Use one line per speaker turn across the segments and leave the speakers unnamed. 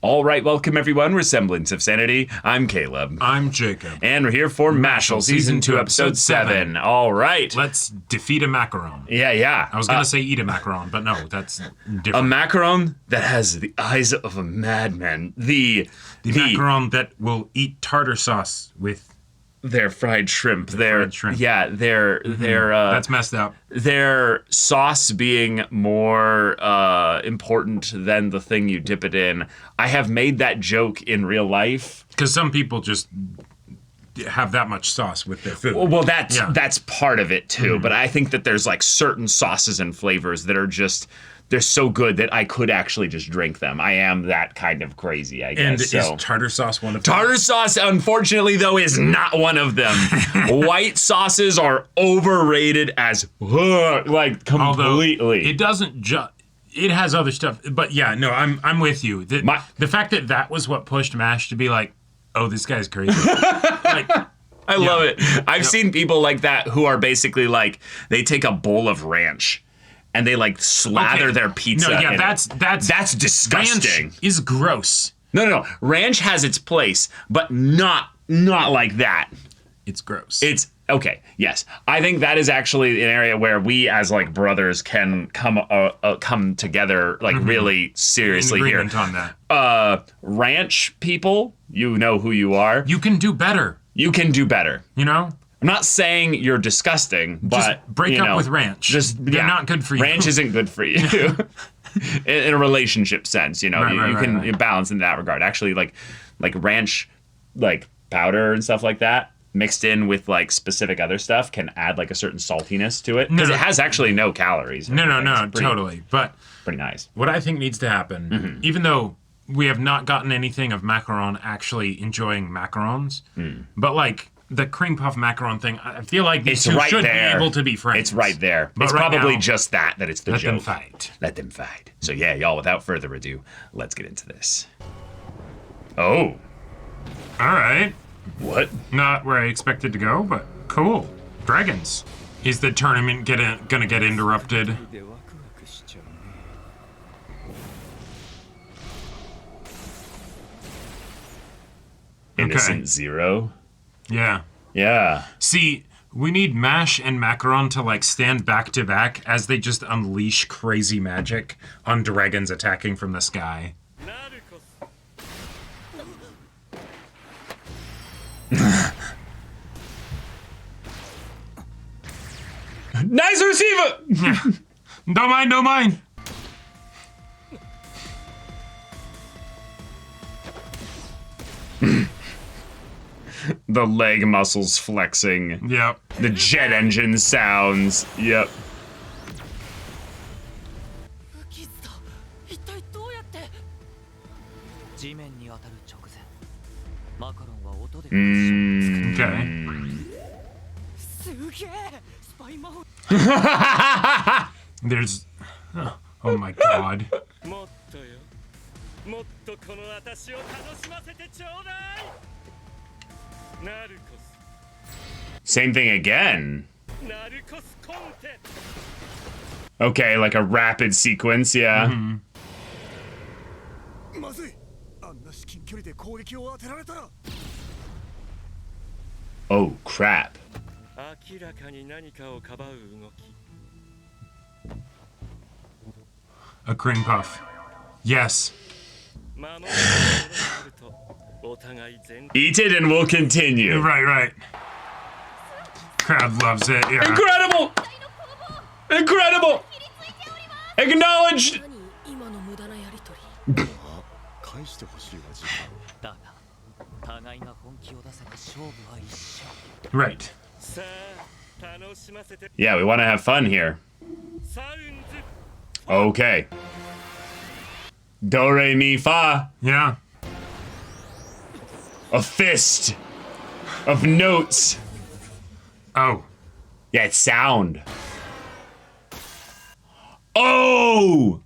All right, welcome everyone. We're Semblance of Sanity. I'm Caleb.
I'm Jacob.
And we're here for Mashle, Season 2, Episode 7. All right.
Let's defeat a Macaron.
Yeah.
I was going to say eat a Macaron, but no, that's different.
A Macaron that has the eyes of a madman. The
Macaron that will eat tartar sauce with
their fried shrimp.
Fried shrimp.
Yeah, their
that's messed up.
Their sauce being more important than the thing you dip it in. I have made that joke in real life.
Because some people just have that much sauce with their food.
Well, that's part of it too. But I think that there's like certain sauces and flavors that are just, they're so good that I could actually just drink them. I am that kind of crazy, I guess.
And is tartar sauce one of them?
Tartar sauce, unfortunately, though, is not one of them. White sauces are overrated as like completely.
Although it doesn't just. It has other stuff, but yeah, no, I'm with you. The fact that was what pushed MASH to be like, oh, this guy's crazy.
I love it. I've seen people like that who are basically like, they take a bowl of ranch and they like slather their pizza.
No, yeah,
in that's disgusting.
Ranch is gross.
No. Ranch has its place, but not like that.
It's gross.
It's okay. Yes, I think that is actually an area where we, as like brothers, can come together like really seriously here.
On that.
Ranch people, you know who you are.
You can do better.
You can do better.
You know.
I'm not saying you're disgusting, but
just break up with ranch. They're not good for you.
Ranch isn't good for you in a relationship sense. You know, you can balance in that regard. Actually, like ranch, like powder and stuff like that, mixed in with like specific other stuff, can add like a certain saltiness to it because it has actually no calories.
No, totally. But
pretty nice.
What I think needs to happen, even though we have not gotten anything of Macaron actually enjoying macarons, but like. The cream puff macaron thing, I feel like these two should be able to be friends.
It's right there.
But
it's
right
probably
now,
just that it's the joke.
Let them fight.
So yeah, y'all, without further ado, let's get into this. Oh.
All right.
What?
Not where I expected to go, but cool. Dragons. Is the tournament gonna get interrupted?
Innocent Zero?
Yeah. See, we need Mash and Macaron to like stand back to back as they just unleash crazy magic on dragons attacking from the sky.
Nice receiver!
Don't mind.
The leg muscles flexing.
Yep.
The jet engine sounds. Yep.
Okay. There's... Oh my god.
Same thing again. Okay, like a rapid sequence, yeah. Oh, crap.
A cream puff. Yes.
Eat it and we'll continue.
Right. Crowd loves it, yeah.
Incredible! Acknowledged!
Right.
Yeah, we want to have fun here. Okay. Do, re, mi, fa.
Yeah.
A fist of notes.
Oh.
Yeah, it's sound. Oh!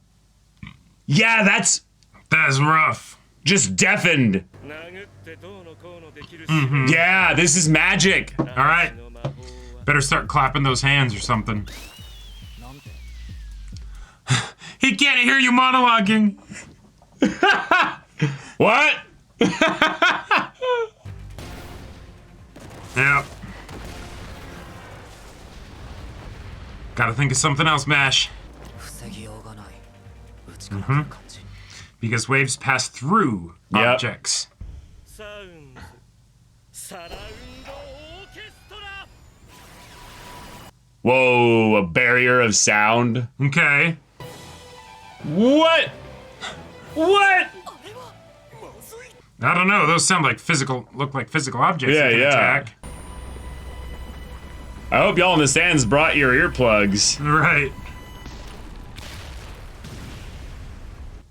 Yeah, that's
rough.
just deafened. Yeah, this is magic.
All right. Better start clapping those hands or something. He can't hear you monologuing.
What?
Yep. Gotta think of something else, Mash. Because waves pass through objects.
Whoa, a barrier of sound.
Okay.
What? What?
I don't know. Those sound like look like physical objects that can attack.
I hope y'all in the stands brought your earplugs.
Right.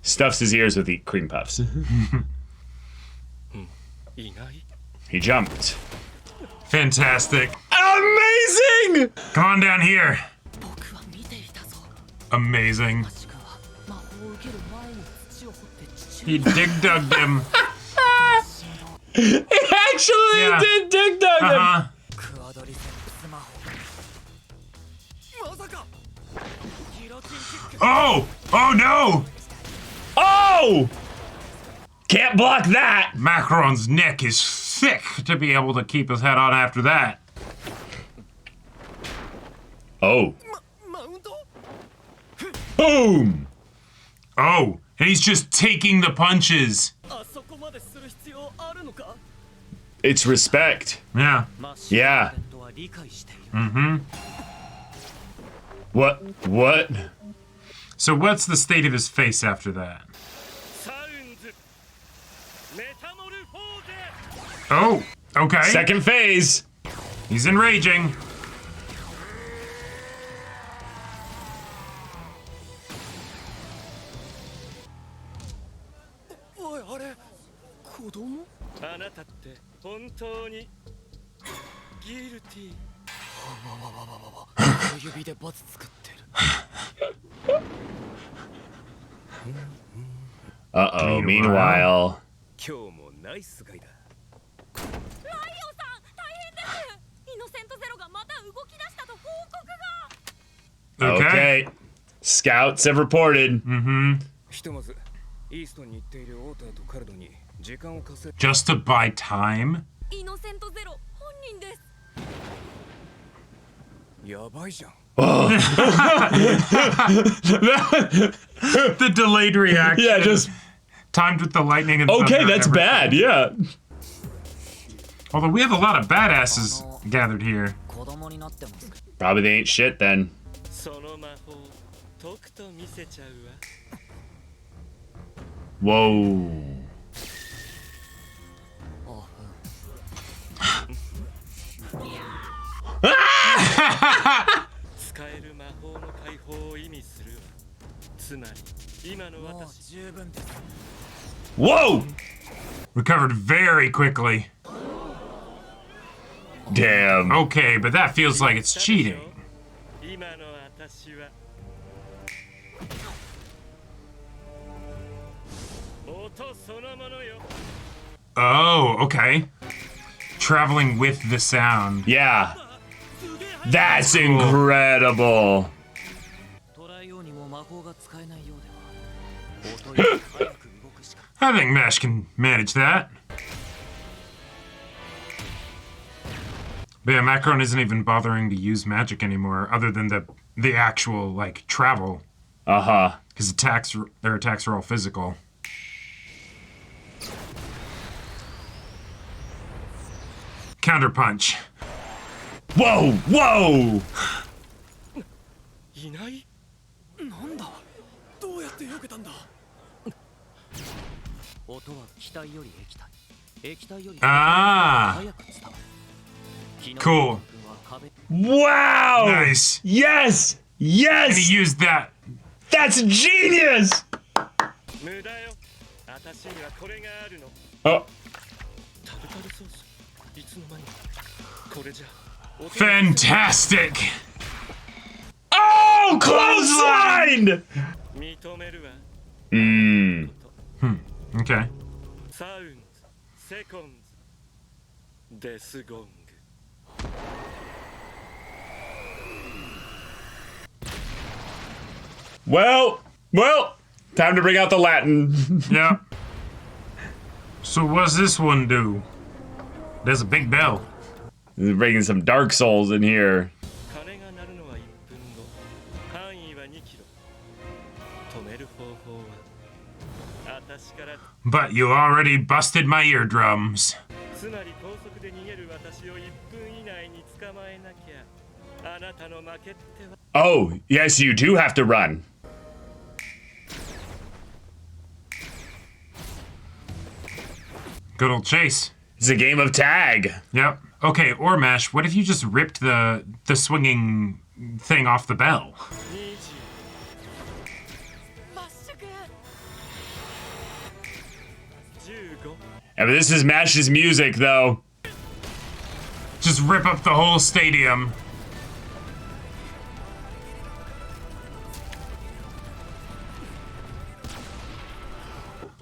Stuffs his ears with the cream puffs. He jumped.
Fantastic.
Amazing!
Come on down here. Amazing. He dig-dugged him.
He actually did dig-dug him.
Oh! Oh no!
Oh! Can't block that!
Macaron's neck is thick to be able to keep his head on after that.
Oh. Boom!
Oh, and he's just taking the punches.
It's respect.
Yeah.
Yeah.
Mm-hmm.
What?
So what's the state of his face after that? Oh, okay.
Second phase.
He's enraging.
Uh-oh, meanwhile. Okay. Scouts have reported.
Mm-hmm. Just to buy time? The delayed reaction.
Yeah, just
timed with the lightning and
okay,
thunder
that's
and
bad, yeah.
Although we have a lot of badasses gathered here.
Probably they ain't shit then. Whoa. Whoa!
Recovered very quickly.
Damn.
Okay, but that feels like it's cheating. Oh, okay. Traveling with the sound.
Yeah. That's incredible.
I think Mash can manage that. But yeah, Macaron isn't even bothering to use magic anymore, other than the actual like travel.
Uh-huh.
Because their attacks are all physical. Counterpunch.
Whoa! Whoa! Ah! Cool. Wow!
Nice.
Yes! Yes!
And he used that.
That's genius! Oh.
Fantastic!
Oh, clothesline!
Okay.
Well, time to bring out the Latin.
Yeah. So what's this one do? There's a big bell.
They're bringing some Dark Souls in here.
But you already busted my eardrums.
Oh, yes, you do have to run.
Good old chase.
It's a game of tag.
Yep. Okay, or Mash, what if you just ripped the swinging thing off the bell?
Yeah, but this is Mash's music, though.
Just rip up the whole stadium.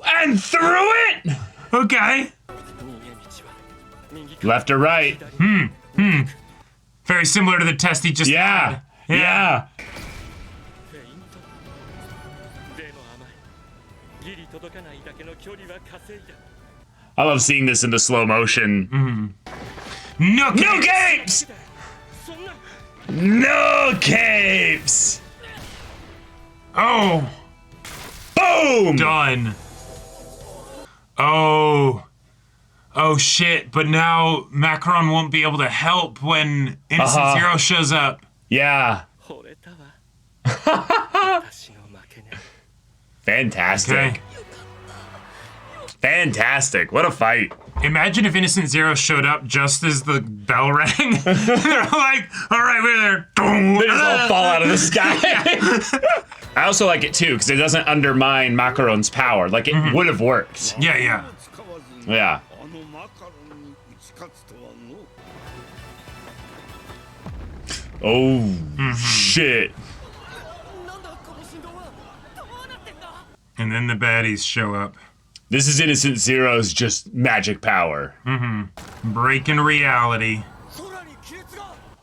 And through it!
Okay.
Left or right?
Very similar to the test he just had.
Yeah. I love seeing this in the slow motion.
No capes!
No capes! No capes!
Oh.
Boom!
Done. Oh. Oh shit, but now Macaron won't be able to help when Innocent Zero shows up.
Yeah. Fantastic.
Okay.
Fantastic. What a fight.
Imagine if Innocent Zero showed up just as the bell rang. They're like, all right, we're there.
They just all fall out of the sky. I also like it too, because it doesn't undermine Macaron's power. Like, it would have worked.
Yeah.
Yeah. Oh, shit.
And then the baddies show up.
This is Innocent Zero's just magic power.
Breaking reality.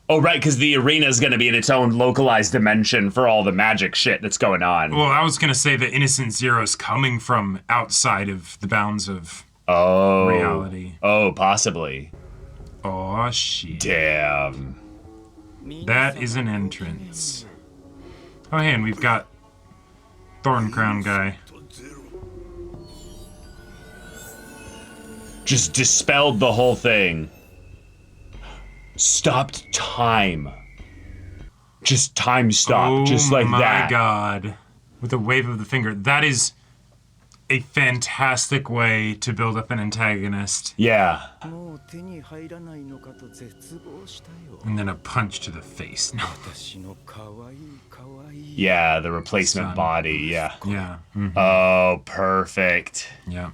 Oh, right, because the arena is going to be in its own localized dimension for all the magic shit that's going on.
Well, I was going to say that Innocent Zero's coming from outside of the bounds of reality.
Oh, possibly.
Oh, shit.
Damn.
That is an entrance. Oh, hey, and we've got Thorn Crown guy.
Just dispelled the whole thing. Stopped time. Just time stopped, just like that.
Oh my god. With a wave of the finger. That is a fantastic way to build up an antagonist.
Yeah.
And then a punch to the face. No.
Yeah, the replacement body, yeah.
Yeah.
Oh, perfect.
Yeah.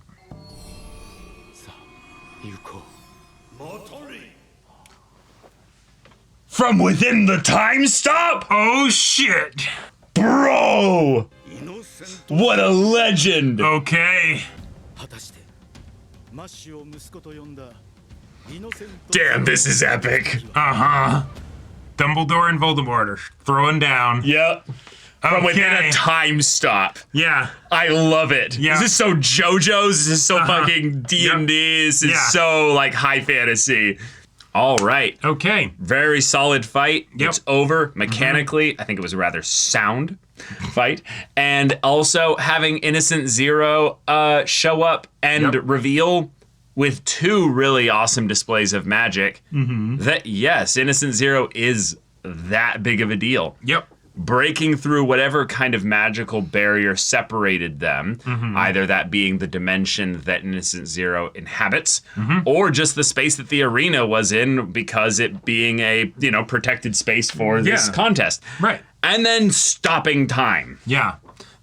From within the time stop?
Oh shit!
Bro! What a legend!
Okay.
Damn, this is epic.
Dumbledore and Voldemort are throwing down.
Yep. From within a time stop.
Yeah.
I love it.
Yeah.
This is so JoJo's. This is so fucking D&D. This is so, like, high fantasy. All right.
Okay.
Very solid fight.
Yep.
It's over. Mechanically, I think it was a rather sound fight. And also having Innocent Zero show up and reveal with two really awesome displays of magic that, yes, Innocent Zero is that big of a deal.
Yep.
Breaking through whatever kind of magical barrier separated them, either that being the dimension that Innocent Zero inhabits, or just the space that the arena was in because it being a, protected space for this contest.
Right.
And then stopping time.
Yeah.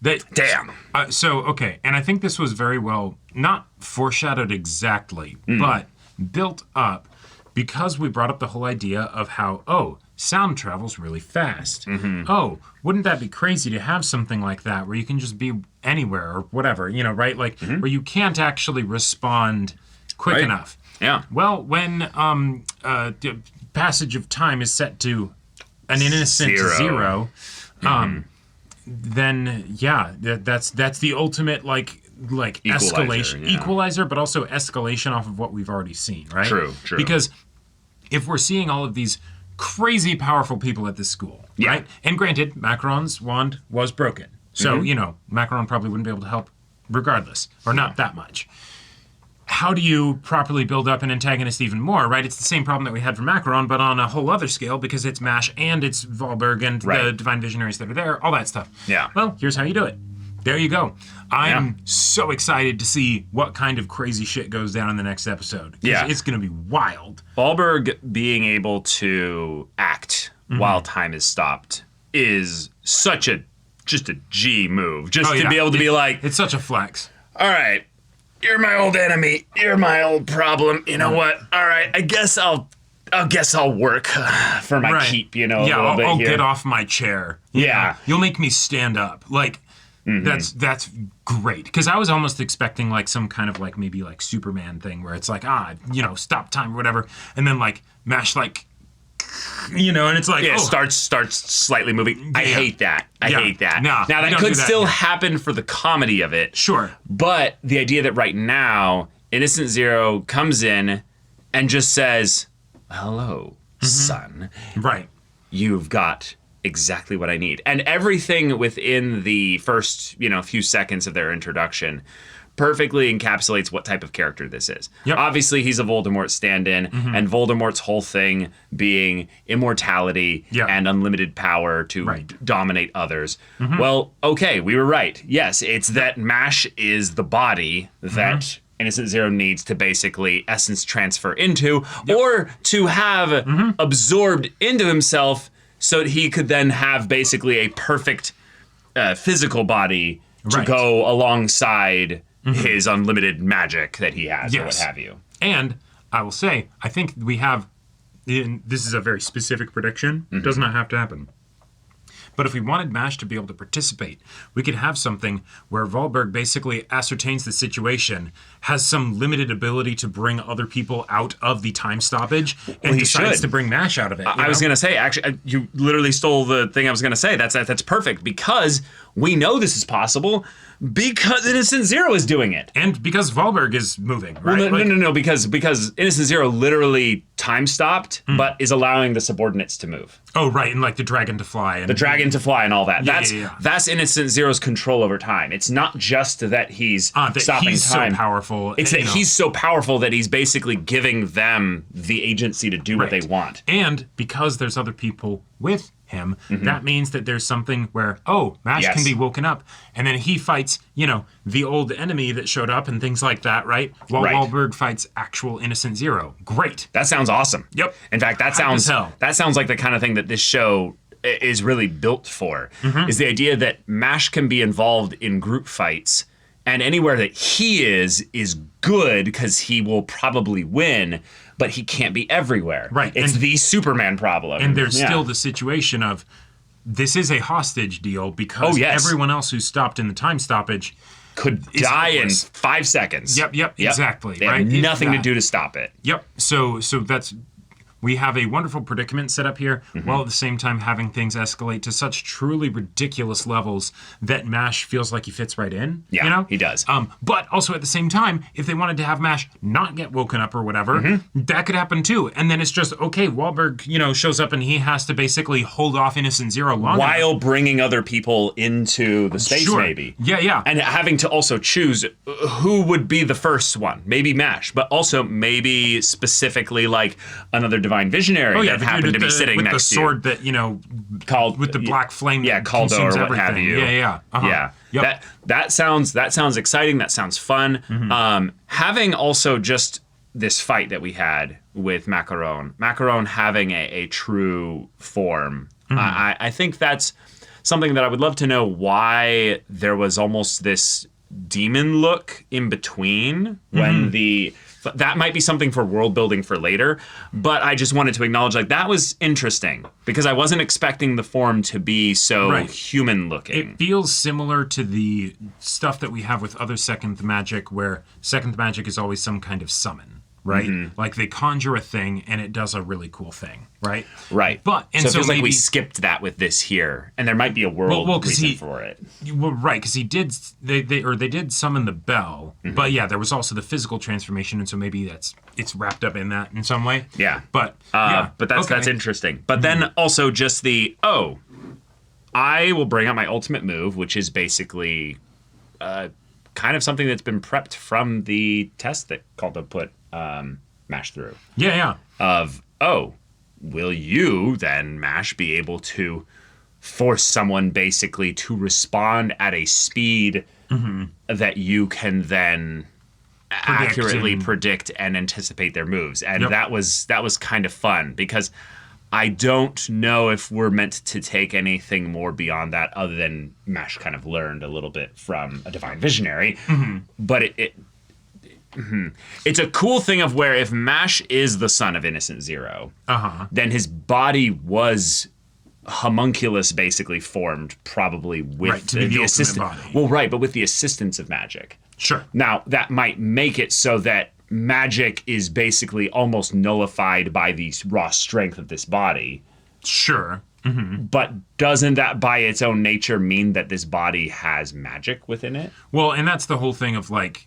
Damn.
Okay, and I think this was very well, not foreshadowed exactly, but built up because we brought up the whole idea of how, sound travels really fast. Oh, wouldn't that be crazy to have something like that where you can just be anywhere or whatever, right? Like where you can't actually respond quick enough.
Yeah.
Well, when the passage of time is set to an innocent zero, then that's the ultimate, like, like
Equalizer,
equalizer, but also escalation off of what we've already seen, right?
True.
Because if we're seeing all of these crazy powerful people at this school, right? And granted, Macaron's wand was broken. So, Macaron probably wouldn't be able to help regardless, or not that much. How do you properly build up an antagonist even more, right? It's the same problem that we had for Macaron, but on a whole other scale, because it's Mash and it's Wahlberg and the Divine Visionaries that are there, all that stuff.
Yeah.
Well, here's how you do it. There you go. I'm so excited to see what kind of crazy shit goes down in the next episode. Yeah. It's going to be wild.
Wahlberg being able to act while time is stopped is such just a G move. Just to be able to be like...
It's such a flex.
All right. You're my old enemy. You're my old problem. You know what? All right. I guess I'll work for my keep, a little bit
I'll
here.
get off my chair. You'll make me stand up. Like, that's great. Because I was almost expecting, like, some kind of, like, maybe, like, Superman thing where it's like, stop time or whatever. And then, like, Mash, like, and it's like,
starts slightly moving. I hate that. I hate that.
No,
now that could still happen for the comedy of it.
Sure.
But the idea that right now Innocent Zero comes in and just says, "Hello, son."
Right.
You've got exactly what I need. And everything within the first, few seconds of their introduction perfectly encapsulates what type of character this is.
Yep.
Obviously, he's a Voldemort stand-in, and Voldemort's whole thing being immortality and unlimited power to dominate others. Well, okay, we were right. Yes, it's that Mash is the body that Innocent Zero needs to basically essence transfer into, or to have absorbed into himself so that he could then have basically a perfect physical body to go alongside his unlimited magic that he has, or what have you.
And I will say, I think we have, this is a very specific prediction, does not have to happen. But if we wanted MASH to be able to participate, we could have something where Wahlberg basically ascertains the situation, has some limited ability to bring other people out of the time stoppage, and decides to bring MASH out of it.
I was going to say, actually, you literally stole the thing I was going to say. That's perfect, because we know this is possible because Innocent Zero is doing it.
And because Wahlberg is moving, right?
Well, no, because Innocent Zero literally time stopped, but is allowing the subordinates to move.
Oh, right, and like the dragon to fly. And
the dragon to fly and all that.
Yeah,
That's Innocent Zero's control over time. It's not just that he's stopping
he's
time.
So powerful.
It's that he's so powerful that he's basically giving them the agency to do what they want.
And because there's other people with him, that means that there's something where, MASH can be woken up, and then he fights, the old enemy that showed up and things like that, right? While Wahlberg fights actual Innocent Zero. Great.
That sounds awesome.
Yep.
In fact, that sounds like the kind of thing that this show is really built for, is the idea that MASH can be involved in group fights, and anywhere that he is good because he will probably win, but he can't be everywhere.
Right.
It's the Superman problem.
And there's still the situation of, this is a hostage deal because everyone else who's stopped in the time stoppage
could die in 5 seconds.
Yep, exactly.
They have nothing to do to stop it.
Yep. So that's... We have a wonderful predicament set up here, while at the same time having things escalate to such truly ridiculous levels that MASH feels like he fits right in.
Yeah, he does.
But also at the same time, if they wanted to have MASH not get woken up or whatever, that could happen too. And then it's just, Wahlberg, shows up and he has to basically hold off Innocent Zero long
while
enough.
Bringing other people into the space, maybe.
Yeah.
And having to also choose who would be the first one. Maybe MASH, but also maybe specifically like another Divine Visionary that happened to be sitting next to you.
With the sword that,
called
with the black flame
Caldo or what
everything.
have you.
Yeah.
Yeah.
Yep.
That sounds exciting. That sounds fun. Having also just this fight that we had with Macaron having a true form. I think that's something that I would love to know, why there was almost this demon look in between when that might be something for world building for later, but I just wanted to acknowledge that was interesting because I wasn't expecting the form to be so human looking.
It feels similar to the stuff that we have with other Second Magic, where Second Magic is always some kind of summon, right? Like they conjure a thing and it does a really cool thing, right?
Right.
And
so it feels like we skipped that with this here, and there might be a world reason for it.
Well, right, because they did summon the bell, but yeah, there was also the physical transformation, and so maybe it's wrapped up in that in some way.
Yeah.
But
that's interesting. But then also just I will bring out my ultimate move, which is basically kind of something that's been prepped from the test that Caldo put Mash through.
Yeah.
Will you then, Mash, be able to force someone basically to respond at a speed that you can then accurately predict and anticipate their moves? And that was kind of fun, because I don't know if we're meant to take anything more beyond that other than Mash kind of learned a little bit from a Divine Visionary. But it's a cool thing of where if Mash is the son of Innocent Zero, then his body was homunculus basically formed probably with the assistance. Well, right, but with the assistance of magic.
Sure.
Now, that might make it so that magic is basically almost nullified by the raw strength of this body.
Sure.
But doesn't that by its own nature mean that this body has magic within it?
Well, and that's the whole thing of like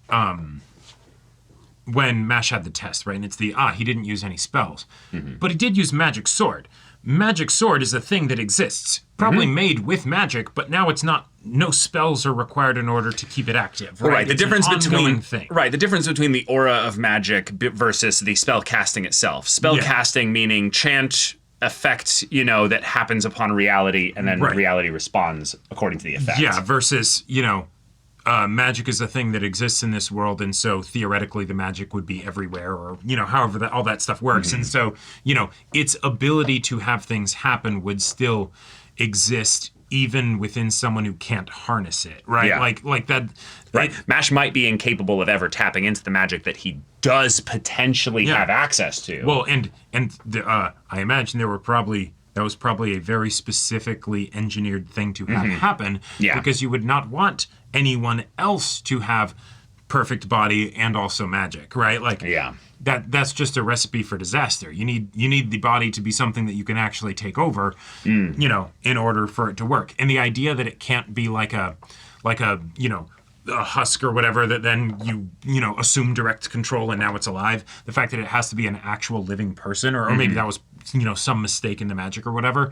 when Mash had the test, right? And it's he didn't use any spells, but he did use Magic Sword. Magic Sword is a thing that exists, probably made with magic, but now it's not. No spells are required in order to keep it active. Right.
The difference between the aura of magic versus the spell casting itself. Spell casting meaning chant effect, that happens upon reality, and then reality responds according to the effect.
Yeah. Versus magic is a thing that exists in this world, and so theoretically the magic would be everywhere, or however all that stuff works. And so its ability to have things happen would still exist even within someone who can't harness it, right?
Yeah.
Like that.
Right. Mash might be incapable of ever tapping into the magic that he does potentially have access to.
Well, and I imagine that was probably a very specifically engineered thing to have happen, because you would not want anyone else to have perfect body and also magic, right? Like that's just a recipe for disaster. You need the body to be something that you can actually take over, in order for it to work. And the idea that it can't be like a husk or whatever that then you assume direct control and now it's alive. The fact that it has to be an actual living person, or maybe that was some mistake in the magic or whatever.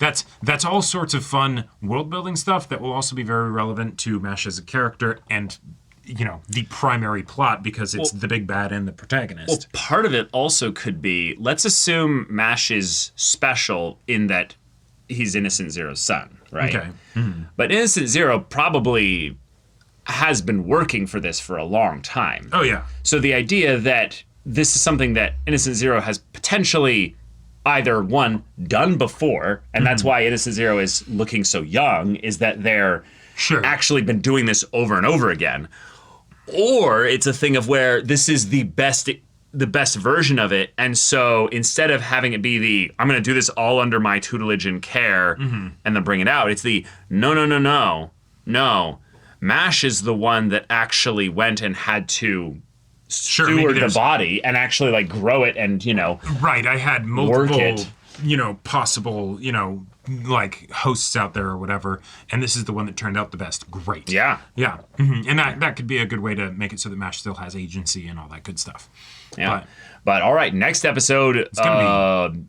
That's all sorts of fun world building stuff that will also be very relevant to Mash as a character and the primary plot, because it's the big bad and the protagonist.
Well, part of it also could be, let's assume Mash is special in that he's Innocent Zero's son, right?
Okay.
But Innocent Zero probably has been working for this for a long time.
Oh, yeah.
So the idea that this is something that Innocent Zero has potentially either, one, done before, and that's why Innocent Zero is looking so young, is that they're actually been doing this over and over again. Or it's a thing of where this is the best version of it, and so instead of having it be I'm going to do this all under my tutelage and care and then bring it out, it's no. Mash is the one that actually went and had to steward the body and actually grow it and
right. I had multiple possible hosts out there or whatever, and this is the one that turned out the best. Great.
Yeah.
And that could be a good way to make it so that Mash still has agency and all that good stuff.
But all right, next episode, it's gonna be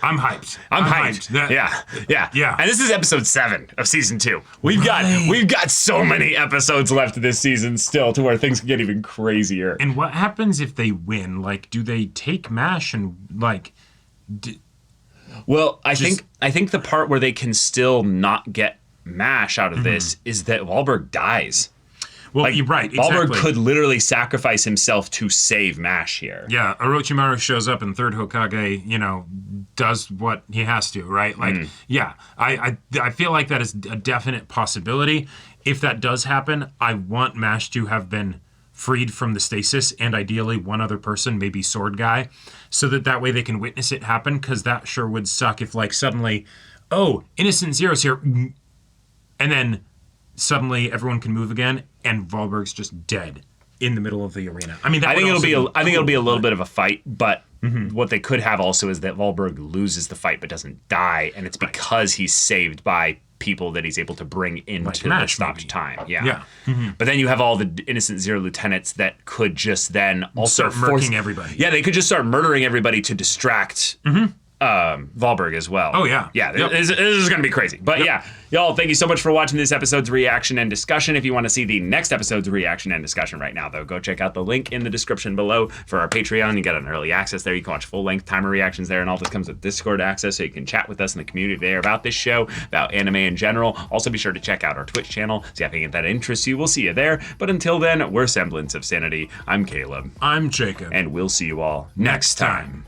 I'm hyped.
I'm hyped. Yeah. And this is episode 7 of season 2. We've got so many episodes left this season still, to where things can get even crazier.
And what happens if they win? Do they take Mash and
Well, I think the part where they can still not get Mash out of this is that Wahlberg dies.
Well, you're right. Exactly.
Wahlberg could literally sacrifice himself to save Mash here.
Yeah, Orochimaru shows up and Third Hokage, does what he has to, right? I feel like that is a definite possibility. If that does happen, I want Mash to have been freed from the stasis, and ideally one other person, maybe Sword Guy, so that way they can witness it happen, because that sure would suck if suddenly, Innocent Zero's here, and then suddenly everyone can move again, and Wahlberg's just dead. in the middle of the arena. I mean,
I think it'll be a little bit of a fight, but what they could have also is that Wahlberg loses the fight but doesn't die, and it's because he's saved by people that he's able to bring into the stopped time. Yeah. But then you have all the innocent Zero Lieutenants that could just then also
start murking everybody.
Yeah, they could just start murdering everybody to distract Wahlberg as well.
Oh, yeah.
Yeah, this is going to be crazy. But yeah, y'all, thank you so much for watching this episode's reaction and discussion. If you want to see the next episode's reaction and discussion right now, though, go check out the link in the description below for our Patreon. You get an early access there. You can watch full-length timer reactions there, and all this comes with Discord access, so you can chat with us in the community there about this show, about anime in general. Also, be sure to check out our Twitch channel, see if anything that interests you. We'll see you there. But until then, we're Semblance of Sanity. I'm Caleb.
I'm Jacob.
And we'll see you all next time.